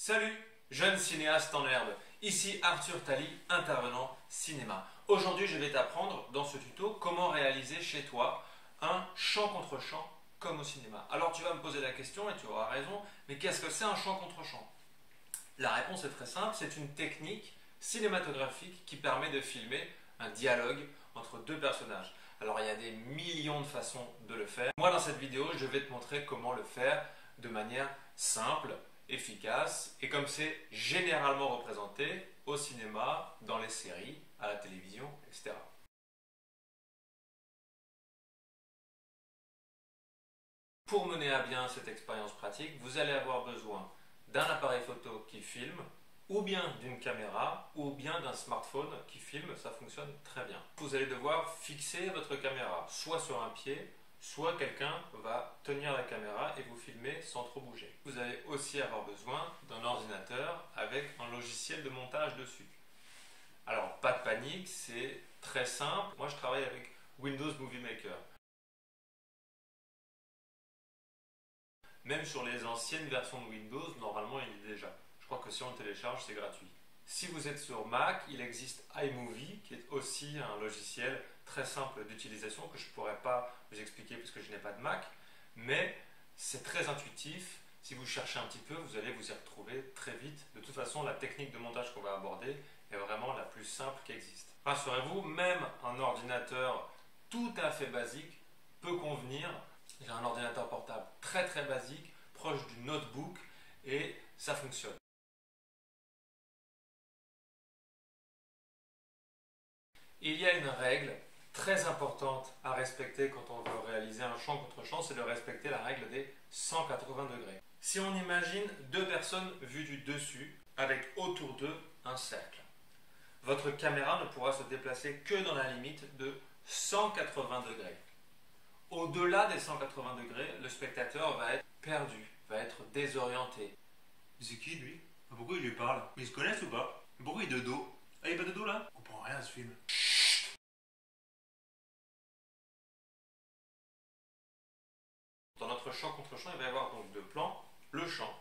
Salut, jeune cinéaste en herbe, ici Arthur Tali, intervenant cinéma. Aujourd'hui, je vais t'apprendre dans ce tuto comment réaliser chez toi un champ contre champ comme au cinéma. Alors tu vas me poser la question et tu auras raison, mais qu'est-ce que c'est un champ contre champ? La réponse est très simple, c'est une technique cinématographique qui permet de filmer un dialogue entre deux personnages. Alors il y a des millions de façons de le faire. Moi dans cette vidéo, je vais te montrer comment le faire de manière simple, efficace et comme c'est généralement représenté au cinéma, dans les séries, à la télévision, etc. Pour mener à bien cette expérience pratique, vous allez avoir besoin d'un appareil photo qui filme, ou bien d'une caméra, ou bien d'un smartphone qui filme, ça fonctionne très bien. Vous allez devoir fixer votre caméra, soit sur un pied, soit quelqu'un va tenir la caméra et vous filmer sans trop bouger. Vous allez aussi avoir besoin d'un ordinateur avec un logiciel de montage dessus. Alors, pas de panique, c'est très simple. Moi, je travaille avec Windows Movie Maker. Même sur les anciennes versions de Windows, normalement, il est déjà. Je crois que si on le télécharge, c'est gratuit. Si vous êtes sur Mac, il existe iMovie, qui est aussi un logiciel très simple d'utilisation que je ne pourrais pas vous expliquer puisque je n'ai pas de Mac, mais c'est très intuitif. Si vous cherchez un petit peu, vous allez vous y retrouver très vite. De toute façon, la technique de montage qu'on va aborder est vraiment la plus simple qui existe. Rassurez-vous, même un ordinateur tout à fait basique peut convenir. J'ai un ordinateur portable très basique, proche du notebook, et ça fonctionne. Il y a une règle très importante à respecter quand on veut réaliser un champ contre champ, c'est de respecter la règle des 180 degrés. Si on imagine deux personnes vues du dessus, avec autour d'eux un cercle, votre caméra ne pourra se déplacer que dans la limite de 180 degrés. Au-delà des 180 degrés, le spectateur va être perdu, va être désorienté. C'est qui lui? Pourquoi il lui parle? Ils se connaissent ou pas? Pourquoi il est de dos? Ah, il est pas de dos là? Je comprends rien à ce film. Dans notre champ contre champ, il va y avoir donc deux plans, le champ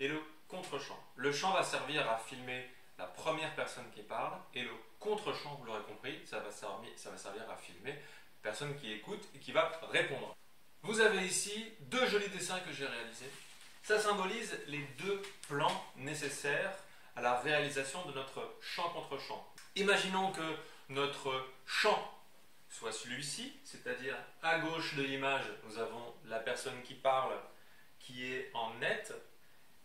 et le contre-champ. Le champ va servir à filmer la première personne qui parle et le contre-champ, vous l'aurez compris, ça va servir à filmer la personne qui écoute et qui va répondre. Vous avez ici deux jolis dessins que j'ai réalisés. Ça symbolise les deux plans nécessaires à la réalisation de notre champ contre champ. Imaginons que notre champ soit celui-ci, c'est-à-dire à gauche de l'image, nous avons la personne qui parle qui est en net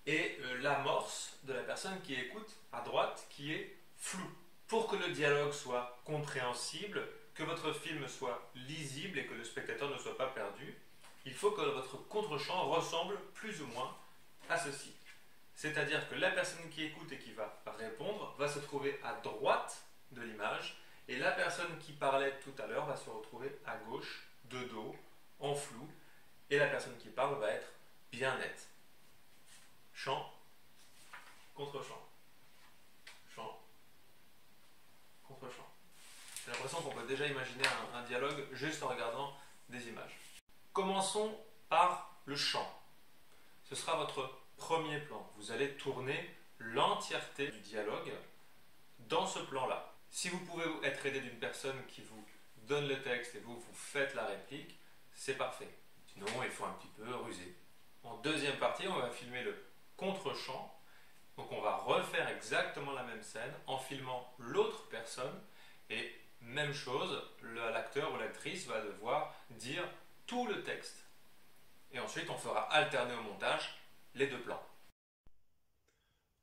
et l'amorce de la personne qui écoute à droite qui est floue. Pour que le dialogue soit compréhensible, que votre film soit lisible et que le spectateur ne soit pas perdu, il faut que votre contre-champ ressemble plus ou moins à ceci. C'est-à-dire que la personne qui écoute et qui va répondre va se trouver à droite de l'image et la personne qui parlait tout à l'heure va se retrouver à gauche, de dos, en flou, et la personne qui parle va être bien nette. Champ, contre-champ. Champ, contre-champ. J'ai l'impression qu'on peut déjà imaginer un dialogue juste en regardant des images. Commençons par le champ. Ce sera votre premier plan. Vous allez tourner l'entièreté du dialogue dans ce plan-là. Si vous pouvez être aidé d'une personne qui vous donne le texte et vous faites la réplique, c'est parfait. Sinon, il faut un petit peu ruser. En deuxième partie, on va filmer le contre-champ. Donc on va refaire exactement la même scène en filmant l'autre personne et même chose, l'acteur ou l'actrice va devoir dire tout le texte. Et ensuite, on fera alterner au montage les deux plans.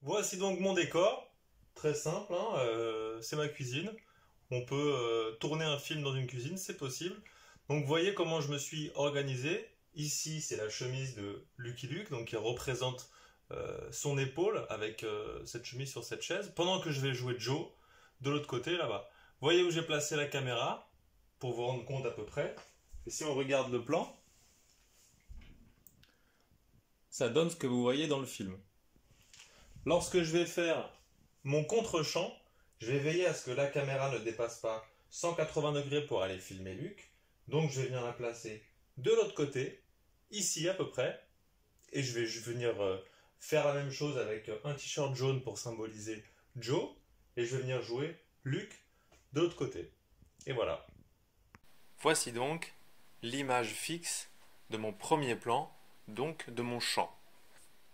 Voici donc mon décor, très simple, hein, c'est ma cuisine. On peut tourner un film dans une cuisine, c'est possible. Donc vous voyez comment je me suis organisé. Ici, c'est la chemise de Lucky Luke, donc qui représente son épaule avec cette chemise sur cette chaise, pendant que je vais jouer Joe de l'autre côté là-bas. Vous voyez où j'ai placé la caméra, pour vous rendre compte à peu près. Et si on regarde le plan, ça donne ce que vous voyez dans le film. Lorsque je vais faire mon contre-champ, je vais veiller à ce que la caméra ne dépasse pas 180 degrés pour aller filmer Luc. Donc je vais venir la placer de l'autre côté, ici à peu près, et je vais venir faire la même chose avec un t-shirt jaune pour symboliser Joe, et je vais venir jouer Luc de l'autre côté. Et voilà. Voici donc l'image fixe de mon premier plan, donc de mon champ.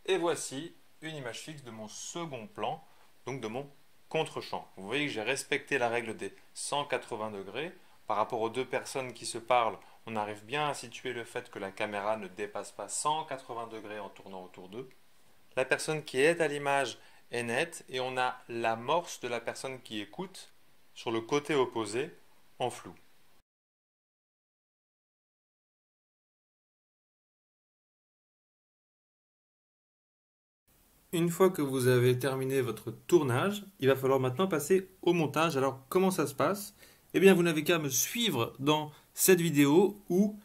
Et voici une image fixe de mon second plan, donc de mon contre-champ. Vous voyez que j'ai respecté la règle des 180 degrés. Par rapport aux deux personnes qui se parlent, on arrive bien à situer le fait que la caméra ne dépasse pas 180 degrés en tournant autour d'eux. La personne qui est à l'image est nette et on a l'amorce de la personne qui écoute sur le côté opposé en flou. Une fois que vous avez terminé votre tournage, il va falloir maintenant passer au montage. Alors comment ça se passe? Eh bien vous n'avez qu'à me suivre dans cette vidéo où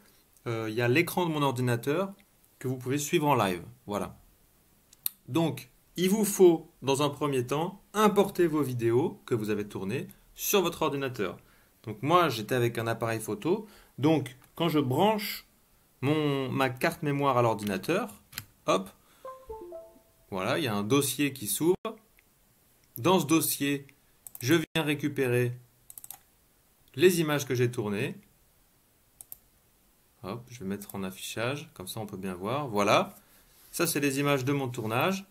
il y a l'écran de mon ordinateur que vous pouvez suivre en live. Voilà. Donc il vous faut dans un premier temps importer vos vidéos que vous avez tournées sur votre ordinateur. Donc moi j'étais avec un appareil photo. Donc quand je branche ma carte mémoire à l'ordinateur, hop, voilà, il y a un dossier qui s'ouvre. Dans ce dossier, je viens récupérer les images que j'ai tournées. Hop, je vais mettre en affichage, comme ça on peut bien voir. Voilà, ça c'est les images de mon tournage.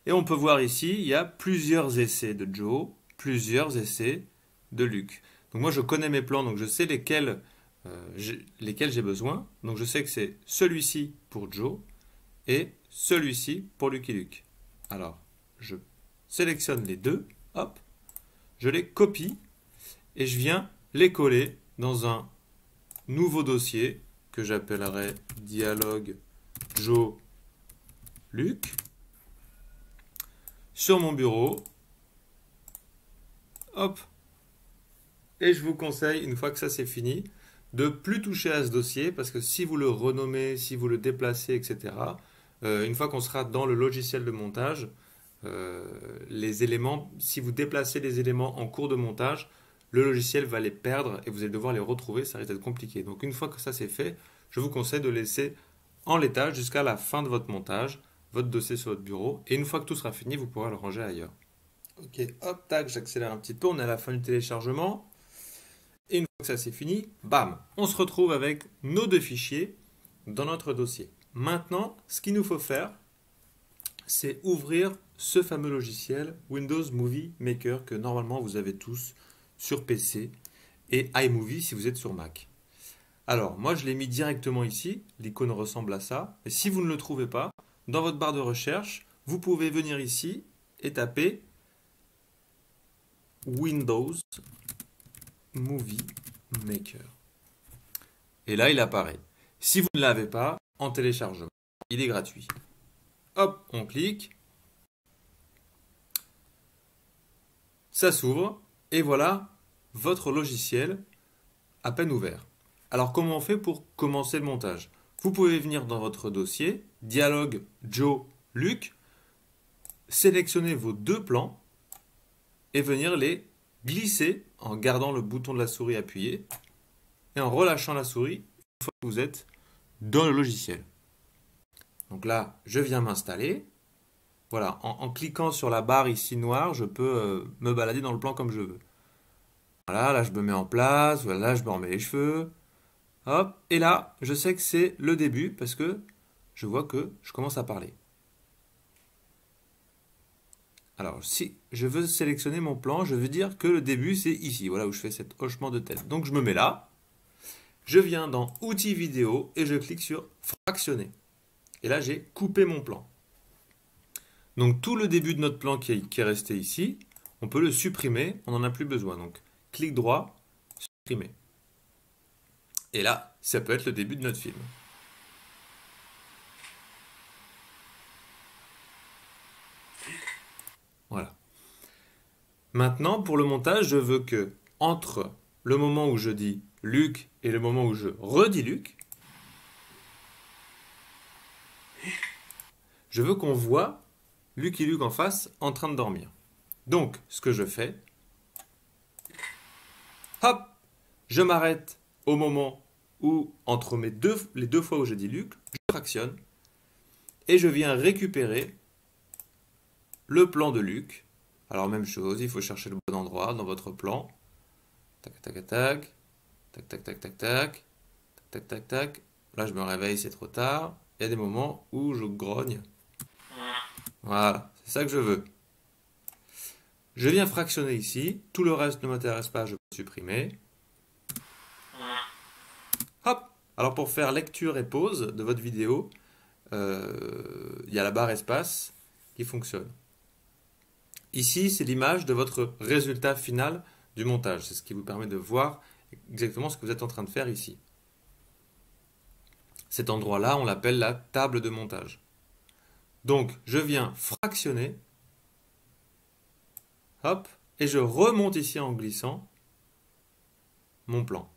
Et on peut voir ici, il y a plusieurs essais de Joe, plusieurs essais de Luc. Donc moi je connais mes plans, donc je sais lesquels j'ai besoin. Donc je sais que c'est celui-ci pour Joe et celui-ci pour Lucky Luke. Alors, je sélectionne les deux, hop, je les copie et je viens les coller dans un nouveau dossier que j'appellerai dialogue Joe Luke sur mon bureau. Hop. Et je vous conseille, une fois que ça c'est fini, de plus toucher à ce dossier parce que si vous le renommez, si vous le déplacez, etc., une fois qu'on sera dans le logiciel de montage, les éléments, si vous déplacez les éléments en cours de montage, le logiciel va les perdre et vous allez devoir les retrouver, ça risque d'être compliqué. Donc une fois que ça c'est fait, je vous conseille de laisser en l'état jusqu'à la fin de votre montage, votre dossier sur votre bureau, et une fois que tout sera fini, vous pourrez le ranger ailleurs. Ok, hop, tac, j'accélère un petit peu, on est à la fin du téléchargement. Et une fois que ça c'est fini, bam, on se retrouve avec nos deux fichiers dans notre dossier. Maintenant, ce qu'il nous faut faire, c'est ouvrir ce fameux logiciel Windows Movie Maker que normalement vous avez tous sur PC et iMovie si vous êtes sur Mac. Alors, moi je l'ai mis directement ici, l'icône ressemble à ça. Et si vous ne le trouvez pas, dans votre barre de recherche, vous pouvez venir ici et taper Windows Movie Maker. Et là, il apparaît. Si vous ne l'avez pas, en téléchargement, il est gratuit. Hop, on clique. Ça s'ouvre. Et voilà votre logiciel à peine ouvert. Alors, comment on fait pour commencer le montage? Vous pouvez venir dans votre dossier, dialogue Joe Luc, sélectionner vos deux plans et venir les glisser en gardant le bouton de la souris appuyé et en relâchant la souris une fois que vous êtes dans le logiciel. Donc là, je viens m'installer. Voilà, en cliquant sur la barre ici noire, je peux me balader dans le plan comme je veux. Voilà, là je me mets en place, voilà, là je me remets les cheveux. Hop, et là, je sais que c'est le début parce que je vois que je commence à parler. Alors, si je veux sélectionner mon plan, je veux dire que le début, c'est ici, voilà où je fais cet hochement de tête. Donc, je me mets là, je viens dans Outils vidéo et je clique sur Fractionner. Et là, j'ai coupé mon plan. Donc, tout le début de notre plan qui est resté ici, on peut le supprimer, on n'en a plus besoin. Donc, clic droit, supprimer. Et là, ça peut être le début de notre film. Voilà. Maintenant, pour le montage, je veux que, entre le moment où je dis Luc et le moment où je redis Luc, je veux qu'on voit Lucky Luke en face en train de dormir. Donc, ce que je fais, hop, je m'arrête au moment où, entre les deux fois où je dis Luc, je fractionne et je viens récupérer le plan de Luc. Alors même chose, il faut chercher le bon endroit dans votre plan. Tac, tac, tac, tac, tac, tac, tac, tac, tac, tac, tac. Là, je me réveille, c'est trop tard. Il y a des moments où je grogne. Voilà, c'est ça que je veux. Je viens fractionner ici. Tout le reste ne m'intéresse pas, je peux supprimer. Hop! Alors pour faire lecture et pause de votre vidéo, il y a la barre espace qui fonctionne. Ici, c'est l'image de votre résultat final du montage. C'est ce qui vous permet de voir exactement ce que vous êtes en train de faire ici. Cet endroit-là, on l'appelle la table de montage. Donc, je viens fractionner. Hop, et je remonte ici en glissant mon plan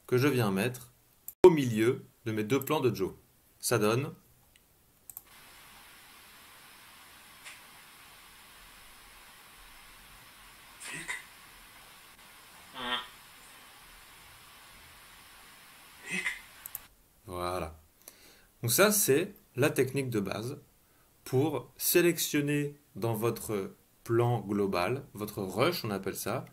que je viens mettre au milieu de mes deux plans de Joe. Ça donne voilà. Donc ça, c'est la technique de base pour sélectionner dans votre plan global, votre rush, on appelle ça,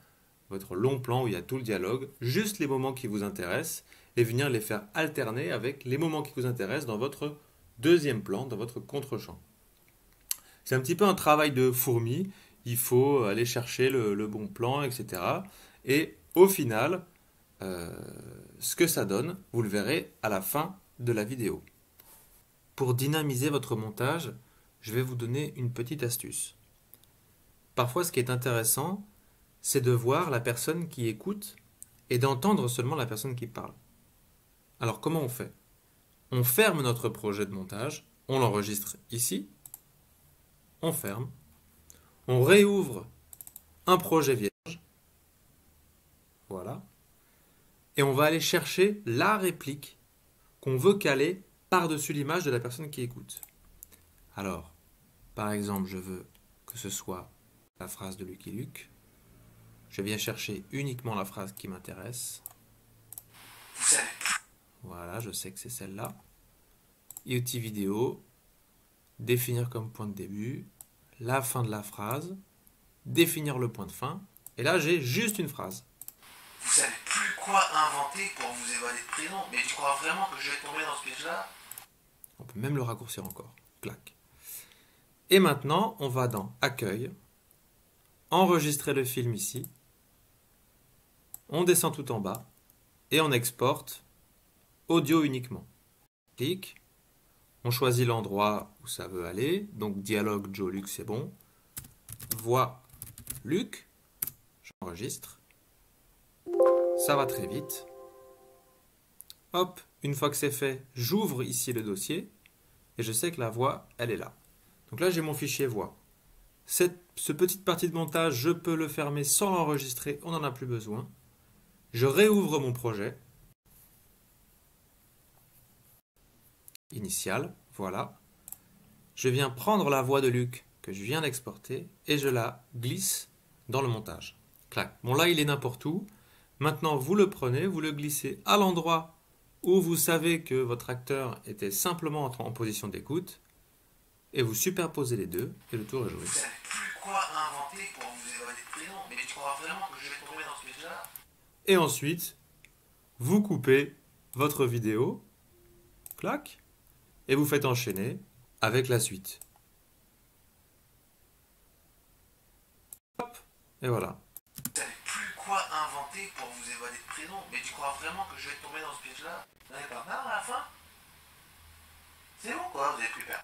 votre long plan où il y a tout le dialogue, juste les moments qui vous intéressent et venir les faire alterner avec les moments qui vous intéressent dans votre deuxième plan, dans votre contre-champ. C'est un petit peu un travail de fourmi, il faut aller chercher le bon plan, etc. Et au final, ce que ça donne, vous le verrez à la fin de la vidéo. Pour dynamiser votre montage, je vais vous donner une petite astuce. Parfois, ce qui est intéressant, c'est de voir la personne qui écoute et d'entendre seulement la personne qui parle. Alors, comment on fait? On ferme notre projet de montage, on l'enregistre ici, on ferme, on réouvre un projet vierge, voilà, et on va aller chercher la réplique qu'on veut caler par-dessus l'image de la personne qui écoute. Alors, par exemple, je veux que ce soit la phrase de Lucky Luke. Je viens chercher uniquement la phrase qui m'intéresse. Voilà, je sais que c'est celle-là. IoT vidéo, définir comme point de début, la fin de la phrase, définir le point de fin, et là j'ai juste une phrase. Vous savez plus quoi inventer pour vous évader de prison, mais tu crois vraiment que je vais tomber dans ce piège-là? On peut même le raccourcir encore. Clac. Et maintenant, on va dans Accueil, enregistrer le film ici, on descend tout en bas, et on exporte audio uniquement. Clic, on choisit l'endroit où ça veut aller, donc dialogue Joe Luc, c'est bon. Voix Luc, j'enregistre. Ça va très vite. Hop, une fois que c'est fait, j'ouvre ici le dossier et je sais que la voix, elle est là. Donc là, j'ai mon fichier voix. Ce petite partie de montage, je peux le fermer sans l'enregistrer, on n'en a plus besoin. Je réouvre mon projet. Initial, voilà. Je viens prendre la voix de Luc que je viens d'exporter et je la glisse dans le montage. Clac. Bon là, il est n'importe où. Maintenant, vous le prenez, vous le glissez à l'endroit où vous savez que votre acteur était simplement en position d'écoute et vous superposez les deux et le tour est joué. Vous savez plus quoi inventer pour vous évader de prison, mais tu crois vraiment que je vais tomber dans ce piège-là? Et ensuite, vous coupez votre vidéo, clac, et vous faites enchaîner avec la suite. Hop, et voilà. Vous savez plus quoi inventer pour vous évader de prison, mais tu crois vraiment que je vais tomber dans ce piège-là? Vous n'avez pas marre à la fin? C'est bon quoi, vous avez plus peur.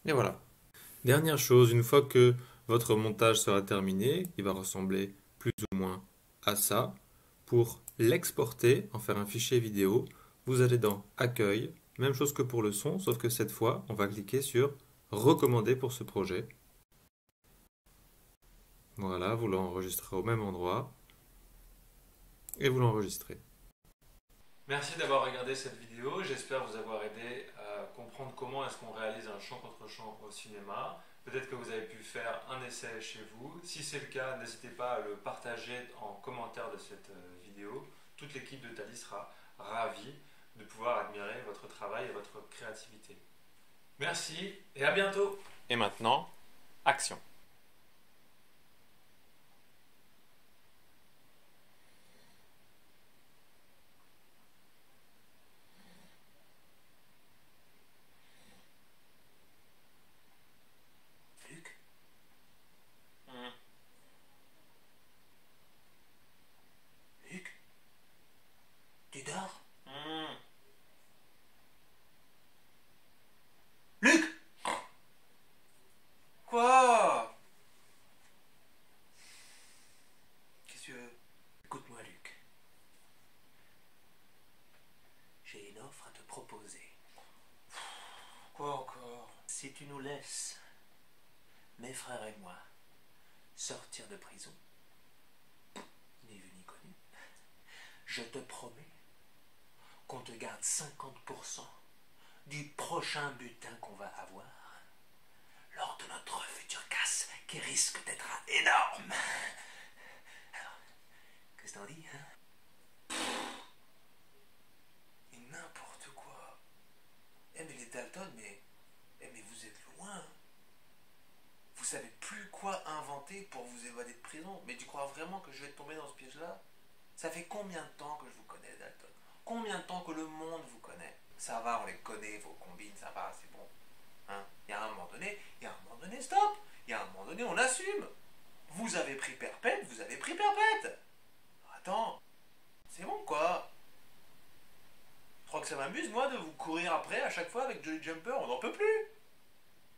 Et voilà. Dernière chose, une fois que votre montage sera terminé, il va ressembler plus ou moins à ça. Pour l'exporter, en faire un fichier vidéo, vous allez dans Accueil, même chose que pour le son, sauf que cette fois, on va cliquer sur Recommander pour ce projet. Voilà, vous l'enregistrez au même endroit et vous l'enregistrez. Merci d'avoir regardé cette vidéo, j'espère vous avoir aidé à comprendre comment est-ce qu'on réalise un chant contre chant au cinéma. Peut-être que vous avez pu faire un essai chez vous. Si c'est le cas, n'hésitez pas à le partager en commentaire de cette vidéo. Toute l'équipe de Thalie sera ravie de pouvoir admirer votre travail et votre créativité. Merci et à bientôt. Et maintenant, Action. Luc, Hmm. Luc, tu dors? Hmm. Luc! Quoi? Qu'est-ce que tu veux? Écoute-moi, Luc. J'ai une offre à te proposer. Quoi encore? Si tu nous laisses, mes frères et moi, sortir de prison, ni vu ni connu, je te promets qu'on te garde 50% du prochain butin qu'on va avoir lors de notre future casse qui risque d'être énorme. Alors, qu'est-ce que t'en dis, hein? Et n'importe quoi. Eh mais les Dalton, mais vous êtes loin. Vous savez plus quoi inventer pour vous évader de prison. Mais tu crois vraiment que je vais tomber dans ce piège-là? Ça fait combien de temps que je vous connais, les Dalton? Combien de temps que le monde vous connaît? Ça va, on les connaît, vos combines, ça va, c'est bon. Hein? Il y a un moment donné, stop. Il y a un moment donné, on assume. Vous avez pris perpète, vous avez pris perpète. Attends, c'est bon quoi. Je crois que ça m'amuse, moi, de vous courir après à chaque fois avec Jolly Jumper, on n'en peut plus.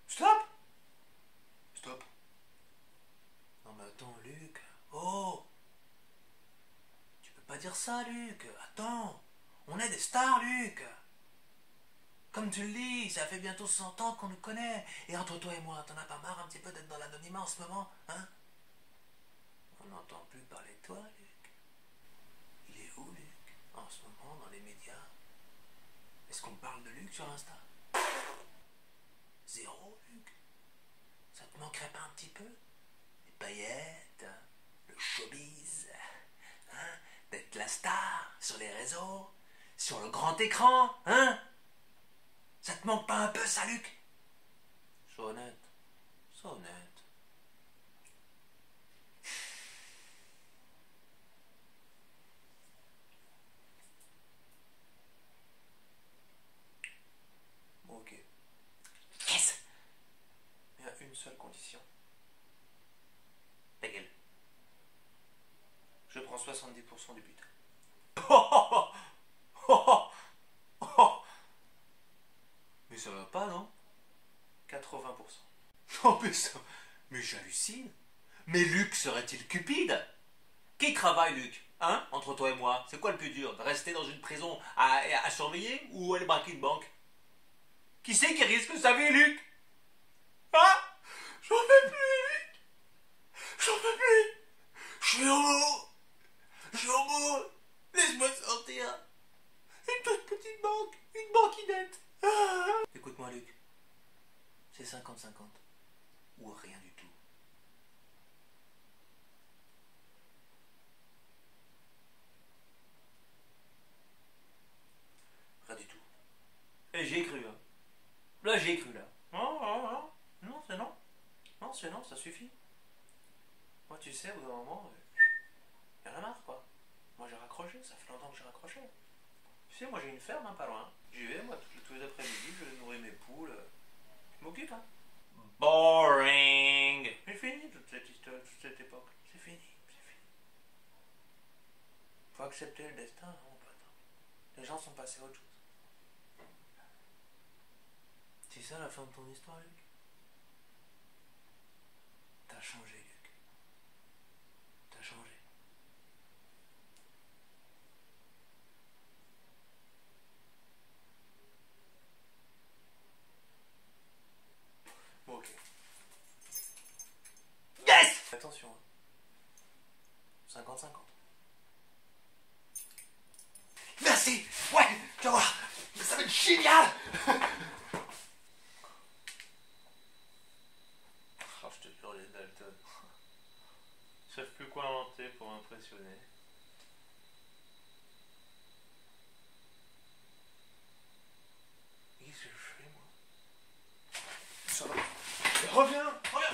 Stop. Stop. Non mais attends, Luc. Oh. Tu peux pas dire ça, Luc. Attends. On est des stars, Luc. Comme tu le dis, ça fait bientôt 100 ans qu'on nous connaît. Et entre toi et moi, t'en as pas marre un petit peu d'être dans l'anonymat en ce moment, hein? On n'entend plus parler de toi, Luc. Il est où, Luc? En ce moment, dans les médias? Est-ce qu'on parle de Luc sur Insta? Zéro, Luc. Ça te manquerait pas un petit peu? Les paillettes, le showbiz, hein? D'être la star sur les réseaux, sur le grand écran, hein? Ça te manque pas un peu, ça, Luc? Sois honnête. Sois honnête. Bon, ok. Yes! Il y a une seule condition. Ta gueule. Je prends 70% du butin. Mais ça va pas, non? 80%. Oh, mais j'hallucine. Mais Luc serait-il cupide? Qui travaille, Luc? Hein? Entre toi et moi, c'est quoi le plus dur? De rester dans une prison à surveiller ou aller braquer une banque? Qui c'est qui risque sa vie, Luc? Hein? J'en peux plus, Luc! J'en peux plus! Je suis homo! Je suis homo! Laisse-moi sortir! Une toute petite banque! Une banquinette! Ah. Écoute-moi, Luc. C'est 50-50. Ou rien du tout. Rien du tout. Et j'y ai cru, hein. Là, j'y ai cru, là. Non, non, non. Non, c'est non. Non, c'est non, ça suffit. Moi, tu sais, au bout d'un moment, y'en a marre, quoi. Moi, j'ai raccroché. Ça fait longtemps que j'ai raccroché. Tu sais, moi, j'ai une ferme, hein, pas loin. J'y vais, moi, tous les après-midi, je nourris mes poules. Je m'occupe, hein. Boring. C'est fini, toute cette histoire, toute cette époque. C'est fini, c'est fini. Faut accepter le destin, hein, mon pote. Les gens sont passés à autre chose. C'est ça la fin de ton histoire, Luc? T'as changé, Luc. T'as changé. Bon, ok. Yes! Attention, hein. 50-50. Merci! Ouais! Tu vas voir! Ça va être génial! Oh, je te jure, les Dalton. Ils savent plus quoi inventer pour impressionner. Qu'est-ce que je fais, moi? Ça va. Reviens! Reviens!